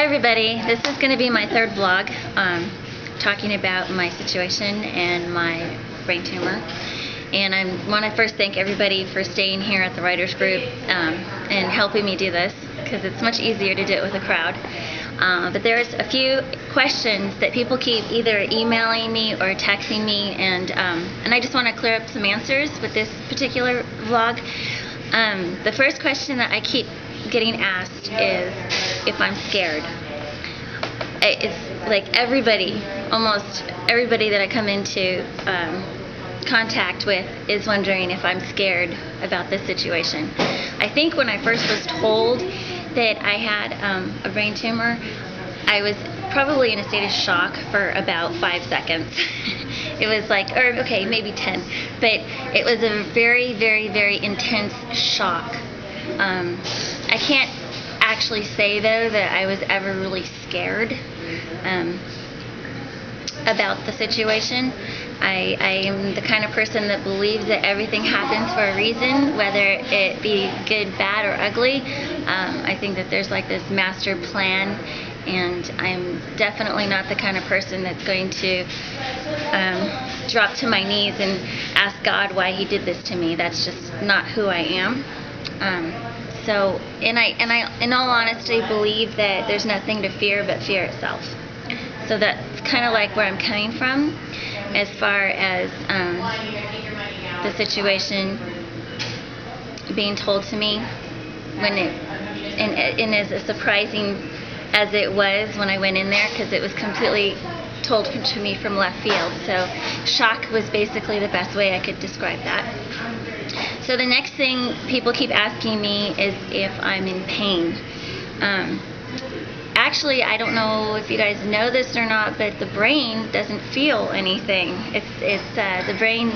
Hi everybody, this is going to be my third vlog talking about my situation and my brain tumor. And I want to first thank everybody for staying here at the writers group and helping me do this, because it's much easier to do it with a crowd. But there's a few questions that people keep either emailing me or texting me, and I just want to clear up some answers with this particular vlog. The first question that I keep getting asked is if I'm scared. It's like everybody, almost everybody that I come into contact with is wondering if I'm scared about this situation. I think when I first was told that I had a brain tumor, I was probably in a state of shock for about 5 seconds. It was like, or okay, maybe 10, but it was a very, very, very intense shock. I can't actually say though that I was ever really scared about the situation. I am the kind of person that believes that everything happens for a reason, whether it be good, bad, or ugly. I think that there's like this master plan, and I'm definitely not the kind of person that's going to drop to my knees and ask God why He did this to me. That's just not who I am. So, and I, in all honesty, believe that there's nothing to fear but fear itself. So that's kind of like where I'm coming from, as far as the situation being told to me, when and as surprising as it was when I went in there, because it was completely told to me from left field. So shock was basically the best way I could describe that. So the next thing people keep asking me is if I'm in pain. Actually, I don't know if you guys know this or not, but the brain doesn't feel anything. The brain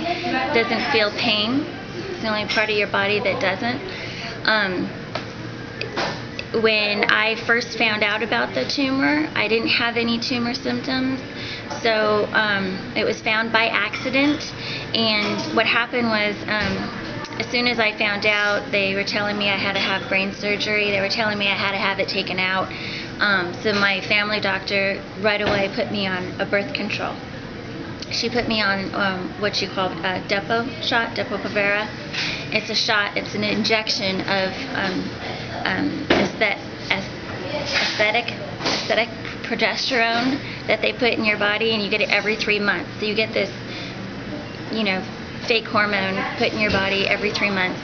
doesn't feel pain. It's the only part of your body that doesn't. When I first found out about the tumor, I didn't have any tumor symptoms. So it was found by accident. And what happened was, as soon as I found out, they were telling me I had to have brain surgery. They were telling me I had to have it taken out. So my family doctor right away put me on a birth control. She put me on what she called a Depo-Provera. It's a shot, it's an injection of aesthetic progesterone that they put in your body, and you get it every 3 months. So you get this, fake hormone put in your body every 3 months.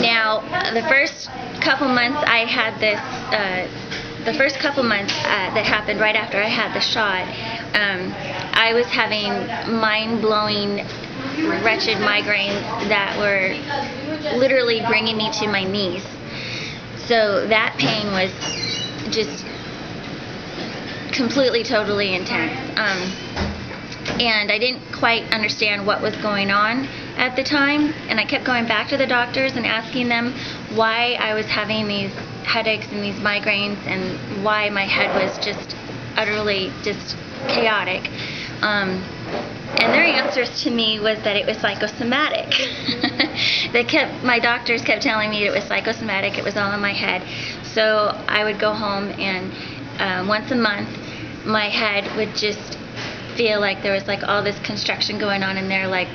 Now, the first couple months I had this, that happened right after I had the shot, I was having mind-blowing, wretched migraines that were literally bringing me to my knees. So that pain was just completely, totally intense. And I didn't quite understand what was going on at the time, and I kept going back to the doctors and asking them why I was having these headaches and these migraines, and why my head was just utterly just chaotic. And their answers to me was that it was psychosomatic. My doctors kept telling me it was psychosomatic, it was all in my head. So I would go home, and once a month my head would just feel like there was like all this construction going on in there, like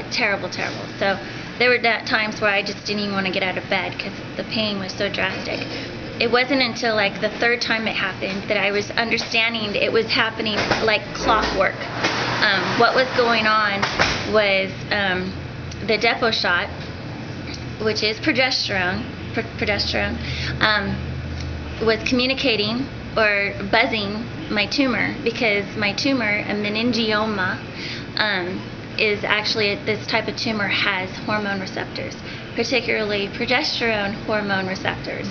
terrible. So there were times where I just didn't even want to get out of bed because the pain was so drastic. It wasn't until like the third time it happened that I was understanding it was happening like clockwork. What was going on was the Depo shot, which is progesterone, was communicating or buzzing my tumor, because my tumor, a meningioma, is actually, this type of tumor has hormone receptors, particularly progesterone hormone receptors.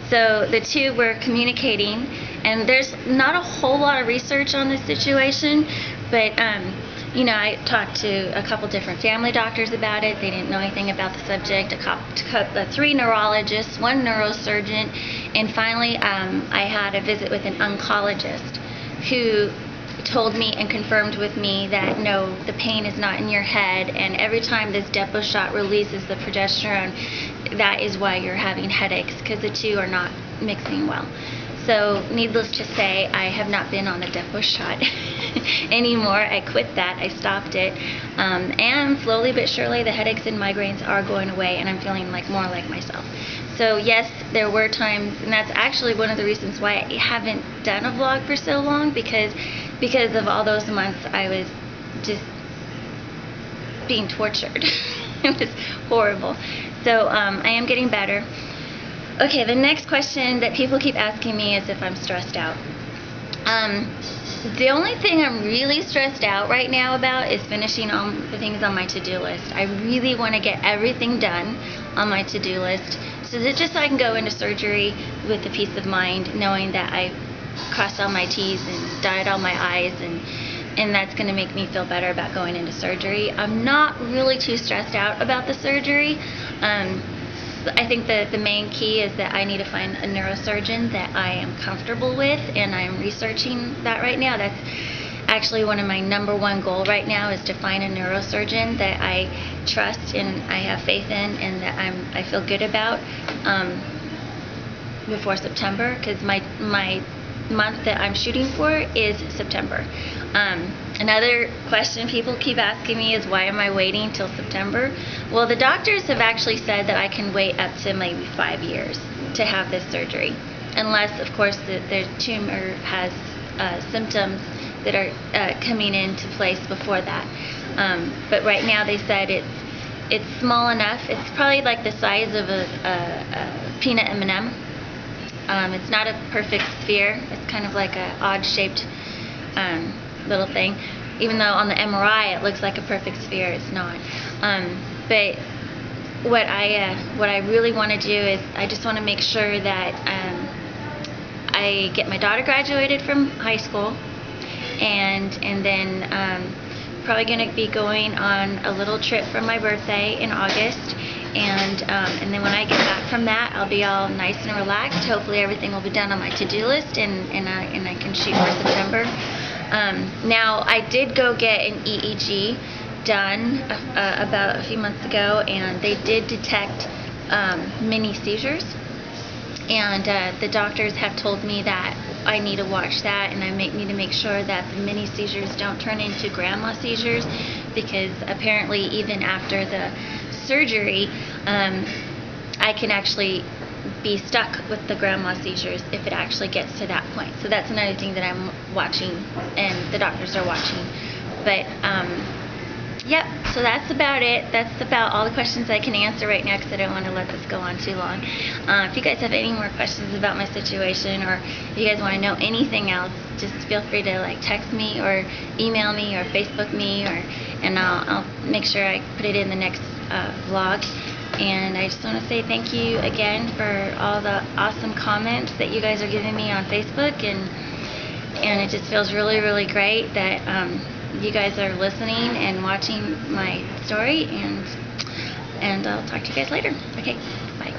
So the two were communicating, and there's not a whole lot of research on this situation, but I talked to a couple different family doctors about it. They didn't know anything about the subject. 3 neurologists, 1 neurosurgeon, and finally I had a visit with an oncologist who told me and confirmed with me that no, the pain is not in your head, and every time this Depo shot releases the progesterone, that is why you're having headaches, because the two are not mixing well. So needless to say, I have not been on the Depo shot anymore. I quit that. I stopped it. And slowly but surely the headaches and migraines are going away, and I'm feeling more like myself. So yes, there were times, and that's actually one of the reasons why I haven't done a vlog for so long, because of all those months I was just being tortured. It was horrible. So I am getting better. Okay, the next question that people keep asking me is if I'm stressed out. The only thing I'm really stressed out right now about is finishing all the things on my to-do list. I really want to get everything done on my to-do list, so I can go into surgery with the peace of mind, knowing that I crossed all my T's and dotted all my I's, and that's going to make me feel better about going into surgery. I'm not really too stressed out about the surgery. I think that the main key is that I need to find a neurosurgeon that I am comfortable with, and I'm researching that right now. That's actually one of my number one goal right now, is to find a neurosurgeon that I trust and I have faith in, and that I feel good about before September, because my month that I'm shooting for is September. Another question people keep asking me is, why am I waiting till September? Well, the doctors have actually said that I can wait up to maybe 5 years to have this surgery, unless, of course, the tumor has symptoms that are coming into place before that. But right now they said it's small enough. It's probably like the size of a peanut M&M. It's not a perfect sphere. It's kind of like an odd-shaped little thing. Even though on the MRI it looks like a perfect sphere, it's not. But what I really want to do is I just want to make sure that I get my daughter graduated from high school, and then probably going to be going on a little trip for my birthday in August. And then when I get back from that, I'll be all nice and relaxed. Hopefully everything will be done on my to-do list, and I can shoot for September. Now, I did go get an EEG done about a few months ago, and they did detect mini seizures. And the doctors have told me that I need to watch that, and I need to make sure that the mini seizures don't turn into grandma seizures, because apparently even after the surgery, I can actually be stuck with the grandma seizures if it actually gets to that point. So that's another thing that I'm watching, and the doctors are watching. But yep, so that's about it. That's about all the questions I can answer right now, because I don't want to let this go on too long. If you guys have any more questions about my situation, or if you guys want to know anything else, just feel free to text me or email me or Facebook me, and I'll make sure I put it in the next vlog. And I just want to say thank you again for all the awesome comments that you guys are giving me on Facebook, and it just feels really, really great that you guys are listening and watching my story, and I'll talk to you guys later. Okay, bye.